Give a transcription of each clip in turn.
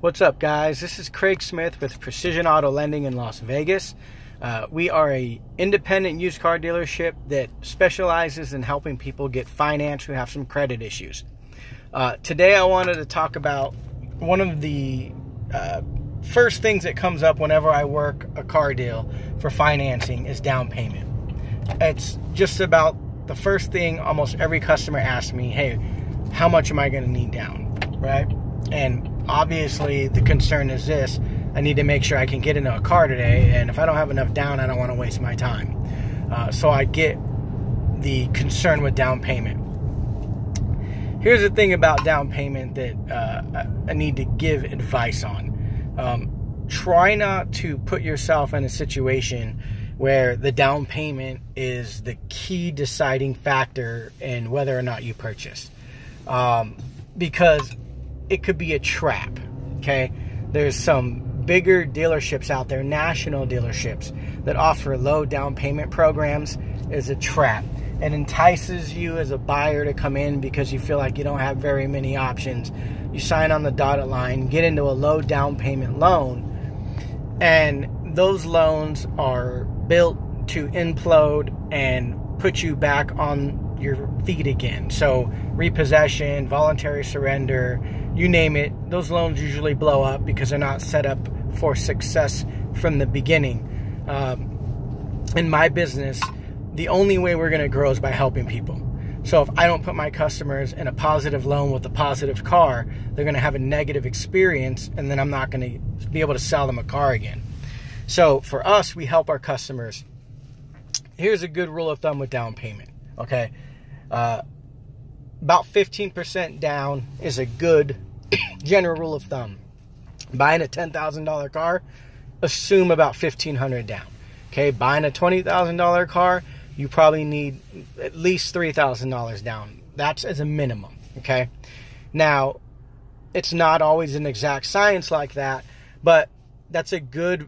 What's up, guys? This is Craig Smith with Precision Auto Lending in Las Vegas. We are an independent used car dealership that specializes in helping people get financed who have some credit issues. Today I wanted to talk about one of the first things that comes up whenever I work a car deal for financing is down payment. It's just about the first thing almost every customer asks me, hey, how much am I going to need down, right? And obviously the concern is this: I need to make sure I can get into a car today, and if I don't have enough down, I don't want to waste my time. So I get the concern with down payment. Here's the thing about down payment that I need to give advice on. Try not to put yourself in a situation where the down payment is the key deciding factor in whether or not you purchase. Because it could be a trap, okay? There's some bigger dealerships out there, national dealerships, that offer low down payment programs. Is a trap. It entices you as a buyer to come in because you feel like you don't have very many options. You sign on the dotted line, get into a low down payment loan, and those loans are built to implode and put you back on your feet again. So repossession, voluntary surrender, you name it, those loans usually blow up because they're not set up for success from the beginning. In my business, the only way we're going to grow is by helping people. So if I don't put my customers in a positive loan with a positive car, they're going to have a negative experience, and then I'm not going to be able to sell them a car again. So for us, we help our customers. Here's a good rule of thumb with down payment, okay? About 15% down is a good general rule of thumb. Buying a $10,000 car, assume about $1,500 down. Okay, buying a $20,000 car, you probably need at least $3,000 down. That's as a minimum, okay? Now, it's not always an exact science like that, but that's a good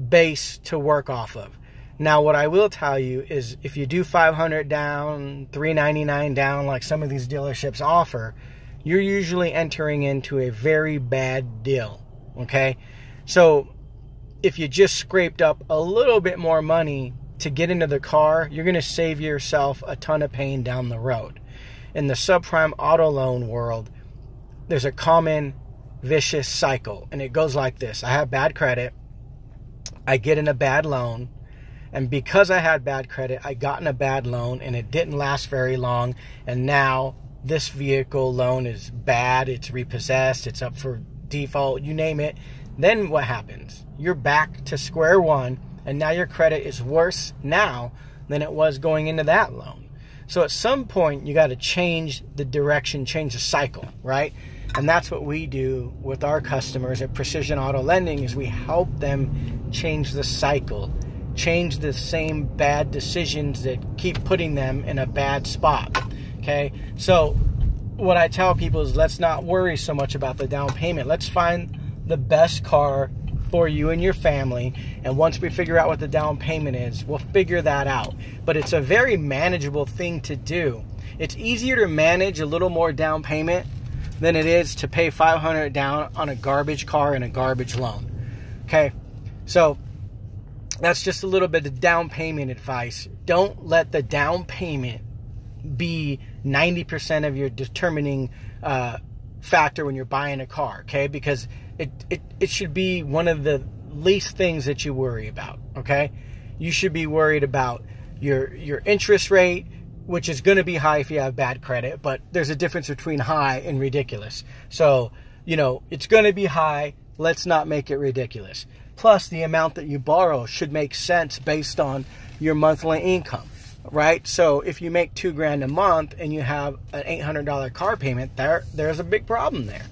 base to work off of. Now, what I will tell you is if you do $500 down, $399 down, like some of these dealerships offer, you're usually entering into a very bad deal, okay? So if you just scraped up a little bit more money to get into the car, you're going to save yourself a ton of pain down the road. In the subprime auto loan world, there's a common vicious cycle, and it goes like this. I have bad credit, I get in a bad loan, and because I had bad credit, I got in a bad loan, and it didn't last very long, and now this vehicle loan is bad, it's repossessed, it's up for default, you name it. Then what happens? You're back to square one, and now your credit is worse now than it was going into that loan. So at some point, you got to change the direction, change the cycle, right? And that's what we do with our customers at Precision Auto Lending, is we help them change the cycle, change the same bad decisions that keep putting them in a bad spot, okay? So what I tell people is, let's not worry so much about the down payment. Let's find the best car for you and your family, and once we figure out what the down payment is, we'll figure that out. But it's a very manageable thing to do. It's easier to manage a little more down payment than it is to pay $500 down on a garbage car and a garbage loan, okay? So that's just a little bit of down payment advice. Don't let the down payment be 90% of your determining factor when you're buying a car, okay? Because it should be one of the least things that you worry about, okay? You should be worried about your interest rate, which is going to be high if you have bad credit, but there's a difference between high and ridiculous. So, you know, it's going to be high. Let's not make it ridiculous. Plus, the amount that you borrow should make sense based on your monthly income, right? So if you make $2,000 a month and you have an $800 car payment, there's a big problem there.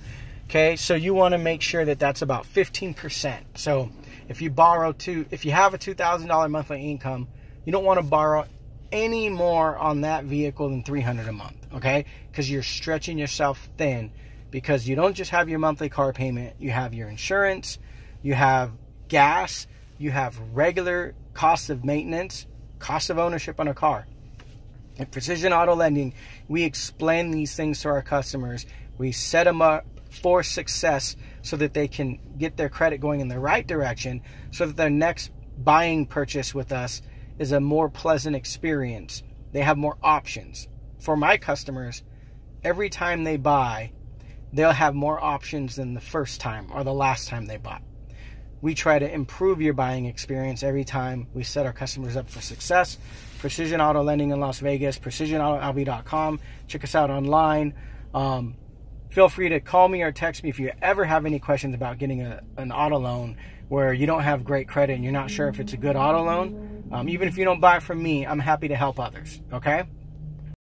Okay, so you want to make sure that that's about 15%. So if you if you have a $2,000 monthly income, you don't want to borrow any more on that vehicle than $300 a month, okay? Because you're stretching yourself thin, because you don't just have your monthly car payment, you have your insurance, you have gas, you have regular costs of maintenance, cost of ownership on a car. At Precision Auto Lending, we explain these things to our customers. We set them up for success so that they can get their credit going in the right direction, so that their next buying purchase with us is a more pleasant experience. They have more options. For my customers, every time they buy, they'll have more options than the first time or the last time they bought. We try to improve your buying experience every time we set our customers up for success. Precision Auto Lending in Las Vegas, precisionautoLV.com. Check us out online. Feel free to call me or text me if you ever have any questions about getting an auto loan where you don't have great credit and you're not sure if it's a good auto loan. Even if you don't buy it from me, I'm happy to help others, okay?